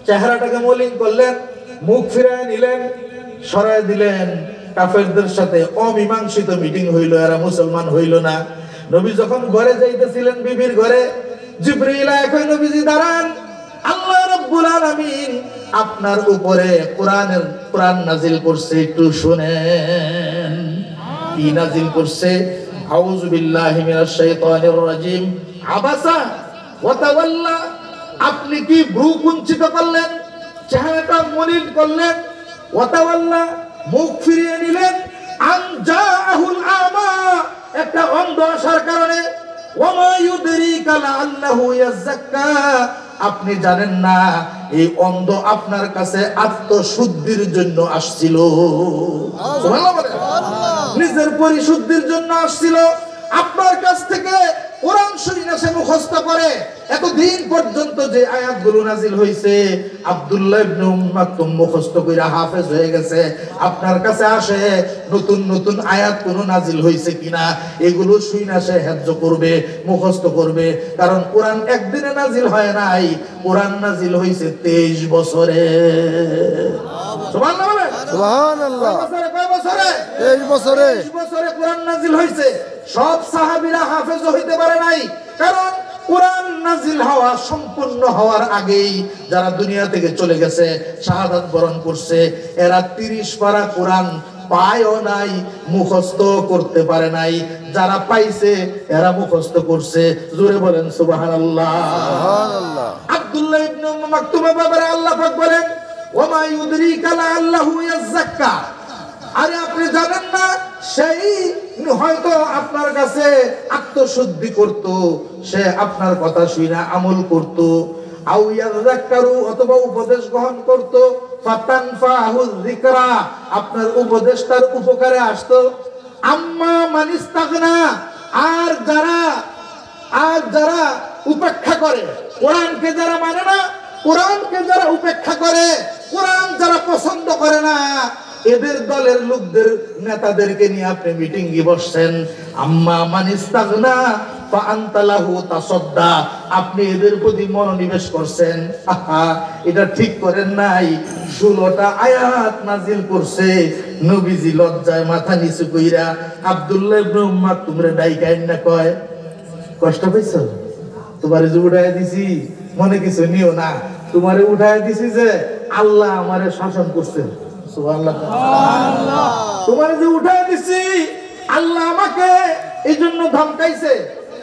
চেহারাটাকে মলিন করলেন, মুখ ফিরায় নিলেন, সরায় দিলেন। কাফেরদের সাথে অমীমাংসিত মিটিং হইল, এরা মুসলমান হইল না। নবী যখন ঘরে যাইতেছিলেন, বিবির ঘরে, জিবরিল কই নবীজি দাঁড়ান, আল্লাহ রাব্বুল আলামিন আপনার উপরে কোরআন নাজিল করছে, একটু শুনেন। কি নাজিল করছে? আউযু বিল্লাহি মিনাশ শাইতানির রাজিম, আবাসা ওয়া তাওয়াল্লা। আপনি কি ভ্রু কুঞ্চিত করলেন, চেহারাটা মলিন করলেন, ওয়া তাওয়াল্লা মুখ ফিরিয়ে নিলেন, আন জাআহুল আমা একটা অন্ধ আসার কারণে, ওয়া মা ইউদরিকা লাআল্লাহু ইয়াযাক্কা আপনি জানেন না এই অন্ধ আপনার কাছে আত্মশুদ্ধির জন্য আসছিল। নিজের পরিশুদ্ধির জন্য আসছিল। আপনার কাছ থেকে কোরআন শরীফ সে মুখস্থ করে। এতদিন পর্যন্ত যে আয়াতগুলো নাজিল হয়েছে, আব্দুল্লাহ ইবনে মাকতুম মুখস্থ কইরা হাফেজ হয়ে গেছে। আপনার কাছে আসে নতুন নতুন আয়াত কোন নাজিল হয়েছে কিনা, এগুলো শুইনা সে হেফজ করবে, মুখস্থ করবে। কারণ কোরআন একদিনে নাজিল হয় নাই, কোরআন নাজিল হয়েছে 23 বছরে। সুবহানাল্লাহ, সুবহানাল্লাহ। কয় বছরে? 23 বছরে। 23 বছরে কোরআন নাজিল হয়েছে। সব সাহাবীরা হাফেজ হইতে পারে নাই, কারণ কোরআন নাজিল হওয়া সম্পূর্ণ হওয়ার আগেই যারা দুনিয়া থেকে চলে গেছে, শাহাদাত বরণ করছে, এরা 30 পারা কোরআন পায়ও নাই, মুখস্থ করতে পারে নাই। যারা পাইছে এরা মুখস্থ করছে। জোরে বলেন সুবহানাল্লাহ, সুবহানাল্লাহ। আব্দুল্লাহ ইবনে মাকতুমের ব্যাপারে আল্লাহ পাক বলেন, ওয়া মা ইউদরিকা লাআল্লাহু ইয়াযাক্কা। আরে আপনি জানেন না সেই হয়তো আপনার কাছে আত্মশুদ্ধি করত, সে আপনার কথা শুনে আমল করত। আও ইয়াযাক্কারু অথবা উপদেশ গ্রহণ করত। ফাতানফাহু যিকরা আপনার উপদেশটার উপকারে আসতো। আম্মা মানিস্তাগনা আর যারা উপেক্ষা করে, কোরআনকে যারা মানে না, কোরআনকে যারা উপেক্ষা করে, কোরআন যারা পছন্দ করে না, এদের দলের লোকদের নেতাদেরকে নিয়ে আপনি মিটিং এ বসছেন। আম্মা মানিস্তাগনা ফা আনতা লাহু তাসাদ্দা আপনি এদের প্রতি মনোনিবেশ করছেন। এটা ঠিক করেন নাই। 16টা আয়াত নাজিল করছে, নবীজি লজ্জায় মাথা নিচু কইরা আব্দুল্লাহ ইবনে মাকতুমরে ডাইকাইন না কয়, কষ্ট পাইছো? তোমারে যে উঠায় দিছি মনে কিছু নিও না, তোমারে উঠায় দিছি যে আল্লাহ আমারে শাসন করছেন। তোমার যে উঠায় দিছি আল্লাহ আমাকে এই জন্য ধমকাইছে।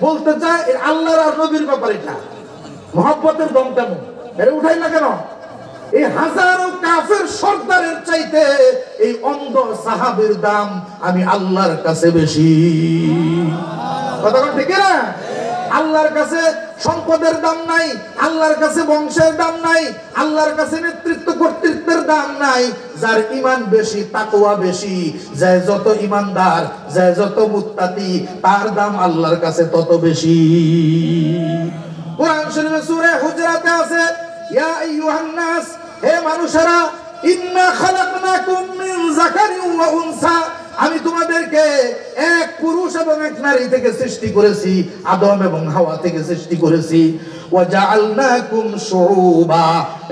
বলতে চায় আল্লাহর আর নবীর ব্যাপার, এটা মহব্বতের দম কেমন, এর উঠাই না কেন? এই হাজারো কাফের সর্দারের চাইতে এই অন্ধ সাহাবীর দাম আমি আল্লাহর কাছে বেশি। কথা ঠিক না? আল্লাহর কাছে সম্পদের দাম নাই, আল্লাহর কাছে বংশের দাম নাই, আল্লাহর কাছে নেতৃত্ব কর্তৃত্বের দাম নাই। যার ঈমান বেশি, তাকওয়া বেশি, যে যত ঈমানদার, যে যত মুত্তাকি, তার দাম আল্লাহর কাছে তত বেশি। কোরআন শরীফে সূরা হুজরাতে আছে, ইয়া আইয়ুহান নাস, হে মানুষেরা, ইন্না খালাকনাকুম মিন যাকারিন ওয়া উনসা, আমি তোমাদেরকে এক পুরুষ এবং এক নারী থেকে সৃষ্টি করেছি, আদম এবং হাওয়া থেকে সৃষ্টি করেছি। ওয়া জাআলনাকুম শুউবা,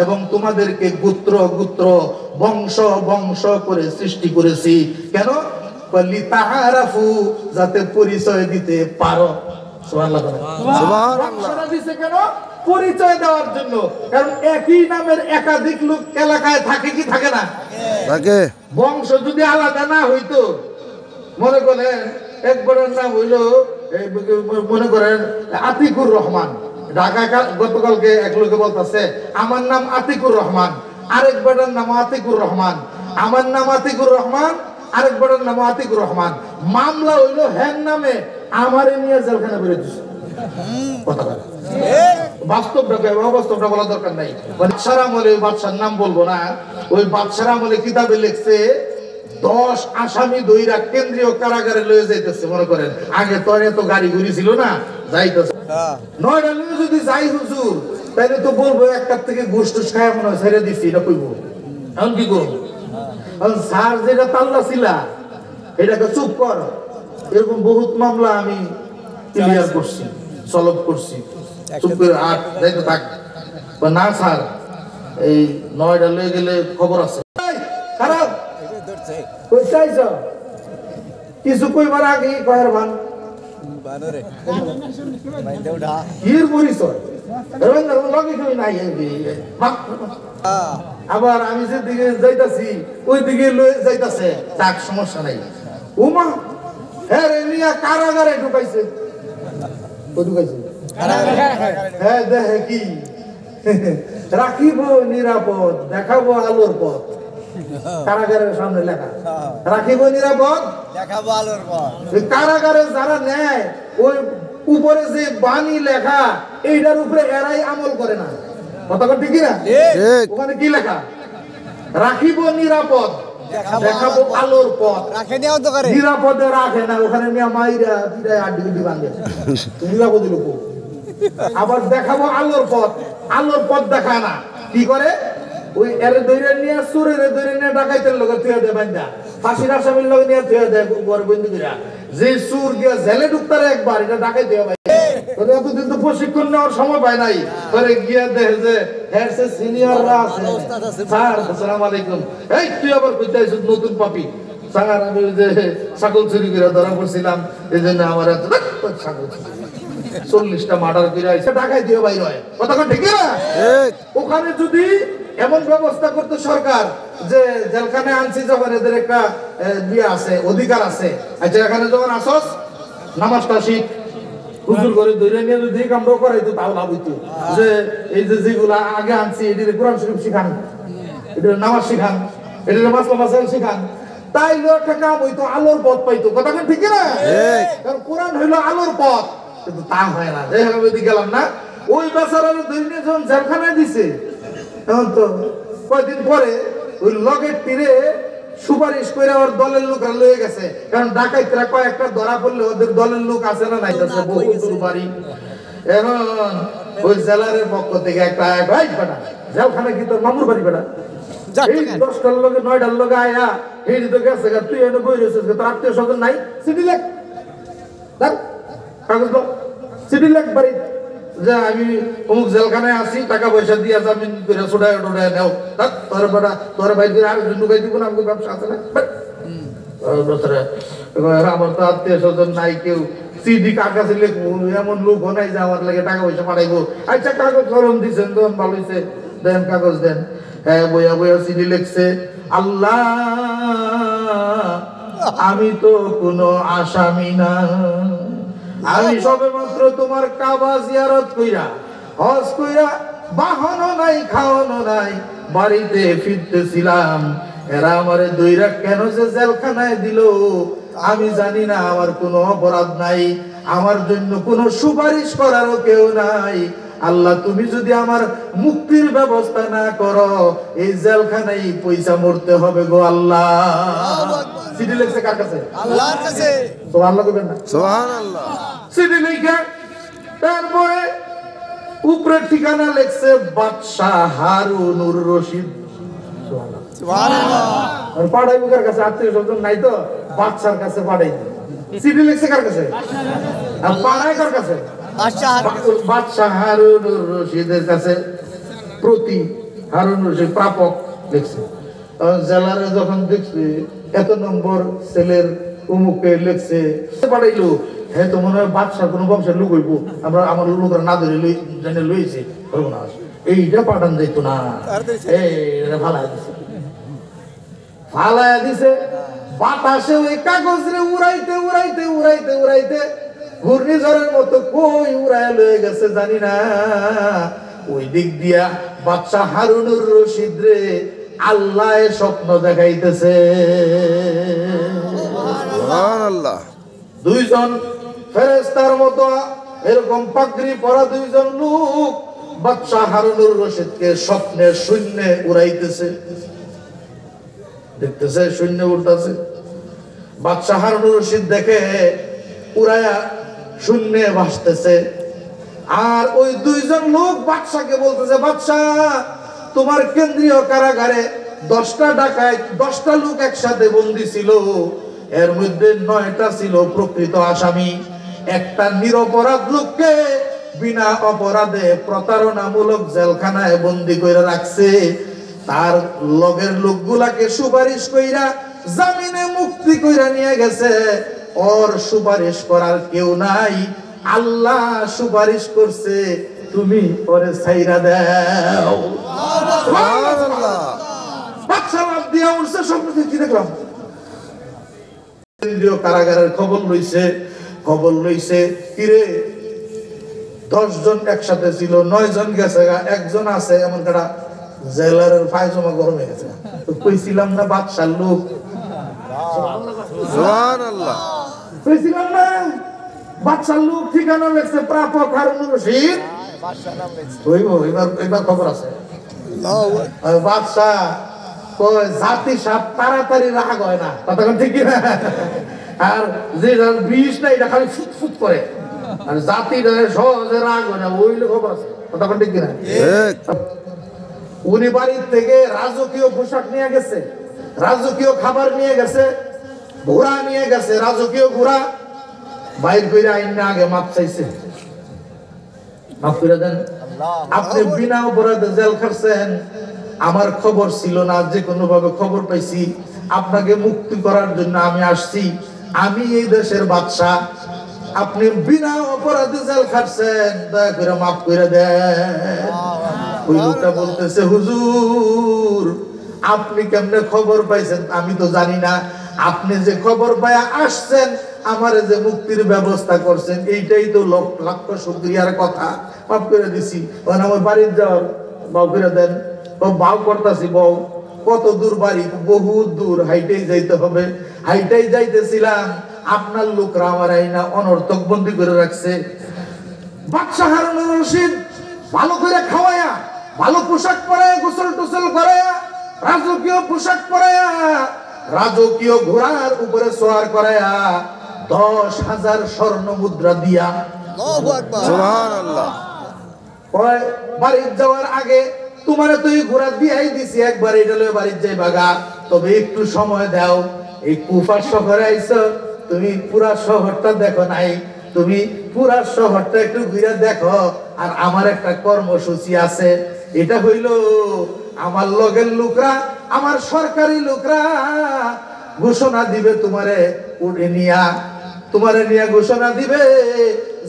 এবং তোমাদেরকে গোত্র গোত্র, বংশ বংশ করে সৃষ্টি করেছি। কেন? লিতাআরাফু, যাতে পরিচয় দিতে পারো। সুবহানাল্লাহ, সুবহানাল্লাহ। দিছে কেন? পরিচয় দেওয়ার জন্য। কারণ একই নামের একাধিক লোক এলাকায় থাকে কি থাকে না? থাকে। বংশ যদি আলাদা না হইতো, মনে করেন একবারের নাম হইল, মনে করেন আতিকুর রহমান, ঢাকা গতকালকে এক লোকে বলতেছে আমার নাম আতিকুর রহমান, আরেকবারের নাম আতিকুর রহমান, আমার নাম আতিকুর রহমান, আরেকবারের নাম আতিকুর রহমান। মামলা হইল হ্যান নামে আমারে নিয়ে জেলখানা বেড়ে দিচ্ছে। কথা বলে বাস্তবটাকে অবাস্তবটা বলা দরকার নাই। বাদশার আমলে বাদশার নাম বলবো না, ওই বাদশার আমলে কিতাবে লিখছে 10 আসামি দইরা কেন্দ্রীয় কারাগারে লয়ে যাইতেছে। মনে করেন আগে তো এত গাড়ি ঘুরি ছিল না, যাইতেছে 9টা লয়ে যদি যাই হুজুর, তাইলে তো বলবো একটার থেকে গোষ্ঠ খায় মনে হয় ছেড়ে দিচ্ছি, এটা কইবো। এখন কি করবো? স্যার যেটা তাল্লা ছিলা এটাকে চুপ কর। এরকম বহুত মামলা আমি ক্লিয়ার করছি, সলভ করছি। চুপ করে আর যাইতে থাক না স্যার, এই নয়ডা লয়ে গেলে খবর আছে খারাপ কইছাইছ কিছু কইবার আগে কয়ের ভান বানরে মাইন্দে উঠা হির পরিচয় রবীন্দ্র লগে কই নাই আবার আমি যে দিকে যাইতাছি ওই দিকে লয়ে যাইতাছে তাক সমস্যা নাই উমা হ্যাঁ রে মিয়া কারাগারে ঢুকাইছে ঢুকাইছে হ্যাঁ দেখে কি রাখিব নিরাপদ দেখাবো আলোর পথ কারাগারের সামনে লেখা রাখিব নিরাপদ দেখাবো আলোর পথ কারাগারে যারা নেয় ওই উপরে যে বাণী লেখা এইটার উপরে এরাই আমল করে না কথা ঠিক না ওখানে কি লেখা রাখিব নিরাপদ দেখাবো আলোর পথ রাখে নেওয়া তো করে নিরাপদে রাখে না ওখানে মিয়া মাইরা পিটায় আড্ডি বাঁধে নিরাপদে লোক আবার দেখাবো আলোর পথ দেখায় না কি করে ওই এর দইরে নিয়ে সুরের দইরে নিয়ে ডাকাইতের লগে তুই দে বান্দা ফাঁসির আসামির লগে নিয়ে তুই দে বড় বন্ধু দিরা যে সুর গিয়া জেলে ঢুকতারে একবার এটা ডাকাইতে হবে তোরে এতদিন তো প্রশিক্ষণ নেওয়ার সময় পায় নাই পরে গিয়া দেখে যে হেডসে সিনিয়ররা আছে স্যার আসসালামু আলাইকুম এই তুই আবার কইতাইছ নতুন পাপি স্যার আমি যে ছাগল চুরি করে ধরা পড়ছিলাম এইজন্য আমার এত ছাগল 40টা মার্ডার করে আইছে ঢাকায় দিয়ে বাইরে হয় কথা ঠিক না ওখানে যদি এমন ব্যবস্থা করতে সরকার যে জেলখানে আনছি যখন এদের একটা বিয়ে আছে অধিকার আছে আচ্ছা এখানে যখন আসস নামাজটা শিখ হুজুর করে ধরে নিয়ে যদি কামড় করাইতো তাও লাভ হইতো যে এই যে যেগুলা আগে আনছি এটির কোরআন শরীফ শিখান এটির নামাজ শিখান এটির মাসলা শিখান তাইলে একটা কাম হইতো আলোর পথ পাইতো কথা ঠিক না কারণ কোরআন হইলো আলোর পথ কিন্তু তা হয় না যাই হোক গেলাম না ওই বেচারার ধরে নিয়ে যখন জেলখানায় দিছে এখন তো কয়েকদিন পরে ওই লগের তীরে সুপারিশ করে ওর দলের লোকরা লয়ে গেছে কারণ ডাকাইতরা কয়েকটা ধরা পড়লে ওদের দলের লোক আছে না নাই আছে বহু দূর বাড়ি এখন ওই জেলারের পক্ষ থেকে একটা ভাই বেটা জেলখানা কি তোর মামুর বাড়ি বেটা এই 10টার লগে 9টার লগে আয়া এই তো গেছে তুই এনে বই রয়েছিস তোর আত্মীয় স্বজন নাই সিটি লেখ কাগজ দাও সিটি লেখ বাড়ি যে আমি অমুক জেলখানায় আসি টাকা পয়সা দিয়ে জামিন করে ছোটায় টোটায় নেও তোর বেটা তোর ভাই আর ঢুকাই দিব না আমাকে ব্যবসা আছে না আমার তো আত্মীয় স্বজন নাই কেউ সিডি কার কাছে লিখবো এমন লোক নাই যে আমার লাগে টাকা পয়সা পাঠাইবো আচ্ছা কাগজ কলম দিচ্ছেন তখন ভালো হয়েছে দেন কাগজ দেন হ্যাঁ বইয়া বইয়া সিডি লিখছে আল্লাহ আমি তো কোনো আসামি না আমি সবে মাত্র তোমার কাবা জিয়ারত কইরা হজ কইরা বাহনও নাই খাওয়ানো নাই বাড়িতে ফিরতেছিলাম এরা আমারে দইরা কেন যে জেলখানায় দিল আমি জানি না আমার কোনো অপরাধ নাই আমার জন্য কোনো সুপারিশ করারও কেউ নাই আল্লাহ তুমি যদি আমার মুক্তির ব্যবস্থা না করো এই জেলখানায় পয়সা মরতে হবে গো আল্লাহ সিডি লেখছে কার কাছে আল্লাহর কাছে সুবহানাল্লাহ কইবেন না সুবহানাল্লাহ সিডি লেখা তারপরে উপরে ঠিকানা লেখছে বাদশা হারুনুর রশিদ সুবহানাল্লাহ সুবহানাল্লাহ আর পাড়াইবো কার কাছে আত্মীয় স্বজন নাই তো বাদশার কাছে পাড়াই সিডি লেখছে কার কাছে আর পাড়াই কার কাছে বাদশা হারুনুর রশিদের কাছে প্রতি হারুনুর রশিদ প্রাপক লেখছে জেলারে যখন দেখছে এত নম্বর ছেলের উমুকে লেখছে পাঠাইলো হ্যাঁ তো মনে হয় বাদশার কোনো বংশের লোক হইব আমরা আমার লোকরা না ধরে জেনে লইছে এইটা পাঠান যাইতো না ফালাইয়া দিছে বাতাসে ওই কাগজ রে উড়াইতে উড়াইতে উড়াইতে উড়াইতে ঘূর্ণিঝড়ের মতো কই উড়ায় লয়ে গেছে জানি না ওই দিক দিয়া বাদশা হারুনুর রশিদ রে আল্লাহ স্বপ্ন দেখাইতেছে সুবহানাল্লাহ দুইজন ফেরেশতার মতো এরকম পাগড়ি পরা দুইজন লোক বাদশা হারুনুর রশিদকে স্বপ্নে শূন্যে উড়াইতেছে দেখতেছে শূন্য উড়তাছে বাদশা হারুনুর রশিদ দেখে উড়ায়া শূন্যে ভাসতেছে আর ওই দুইজন লোক বাদশাকে বলতেছে বাদশা তোমার কেন্দ্রীয় কারাগারে 10টা ডাকাত 10টা লোক একসাথে বন্দী ছিল এর মধ্যে 9টা ছিল প্রকৃত আসামি একটা নিরপরাধ লোককে বিনা অপরাধে প্রতারণামূলক জেলখানায় বন্দী করে রাখছে, তার লগের লোকগুলাকে সুপারিশ কইরা জামিনে মুক্তি কইরা নিয়ে গেছে। ওর সুপারিশ করার কেউ নাই, আল্লাহ সুপারিশ করছে, তুমি ওরে ছাইরা দাও। সুবহানাল্লাহ। বাদশা লাফ দিয়া উঠছে, স্বপ্ন কি দেখলাম? কেন্দ্রীয় কারাগারের খবর লইছে কিরে 10 জন একসাথে ছিল, 9 জন গেছে, একজন আছে এমন একটা জেলারের পায়জামা গরম হয়ে গেছে। তো কইছিলাম না বাদশার লোক? সুবহানাল্লাহ। কইছিলাম না বাদশার লোক, ঠিকানা লেখছে প্রাপক হারুনুর রশিদ। এবার খবর আছে। বাদশা কয় জাতি সাপ তাড়াতাড়ি রাগ হয় না, কথা ঠিক না? আর যে বিষ না এটা খালি ফুটফুট করে, আর জাতি সহজে রাগ হয় না, ওই খবর আছে, কথা ঠিক না? উনি বাড়ির থেকে রাজকীয় পোশাক নিয়ে গেছে, রাজকীয় খাবার নিয়ে গেছে, ঘোড়া নিয়ে গেছে, রাজকীয় ঘোড়া বাইর করে আইনা আগে মাপ চাইছে, মাফ করে দেন। আপনি বিনা অপরাধে জেল খাটছেন, আমার খবর ছিল না, যে কোনো ভাবে খবর পাইছি, আপনাকে মুক্তি করার জন্য আমি আসছি, আমি এই দেশের বাদশা, আপনি বিনা অপরাধে জেল খাটছেন, দয়া করে মাফ করে দেন। ওই লোকটা বলতেছে, হুজুর আপনি কেমনে খবর পাইছেন আমি তো জানি না, আপনি যে খবর পায়া আসছেন, আমার যে মুক্তির ব্যবস্থা করছেন, এইটাই তো লক্ষ শুকরিয়ার কথা, মাফ করে দিছি। আমার বাড়ির যাওয়ার বাউ করে দেন। বাউ করতেছি, বউ কত দূর বাড়ি? বহুত দূর, হাইটেই যাইতে হবে। হাইটাই যাইতেছিলাম, আপনার লোকরা আমার আইনা অনর্থক বন্দী করে রাখছে। বাদশা হারুনুর রশিদ ভালো করে খাওয়ায়া, ভালো পোশাক পরায়া, গোসল টোসল করায়া, রাজকীয় পোশাক পরায়া, রাজকীয় ঘোড়ার উপরে সওয়ার করায়া, 10,000 স্বর্ণ মুদ্রা দিয়া, সুবহানাল্লাহ, বাড়ি যাওয়ার আগে তোমারে তো এই ঘোড়া দিয়াই দিছি, একবার এটা লয়ে বাড়ি যাই বাগা, তবে একটু সময় দাও। এই কুফা শহরে আইছো, তুমি পুরা শহরটা দেখো নাই, তুমি পুরা শহরটা একটু ঘুরে দেখো। আর আমার একটা কর্মসূচি আছে, এটা হইল আমার লগের লোকরা, আমার সরকারি লোকরা ঘোষণা দিবে তোমারে উঠে নিয়া, তোমারে নিয়ে ঘোষণা দিবে,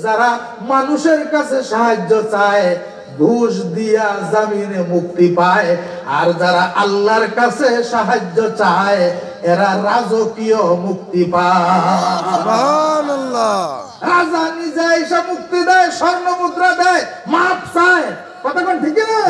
যারা মানুষের কাছে সাহায্য চায় ঘুষ দিয়া জামিনে মুক্তি পায়, আর যারা আল্লাহর কাছে সাহায্য চায় এরা রাজকীয় মুক্তি পায়। সুবহানাল্লাহ। রাজা নিজে এসে মুক্তি দেয়, স্বর্ণ মুদ্রা দেয়, মাপ চায়, কথা ঠিক না?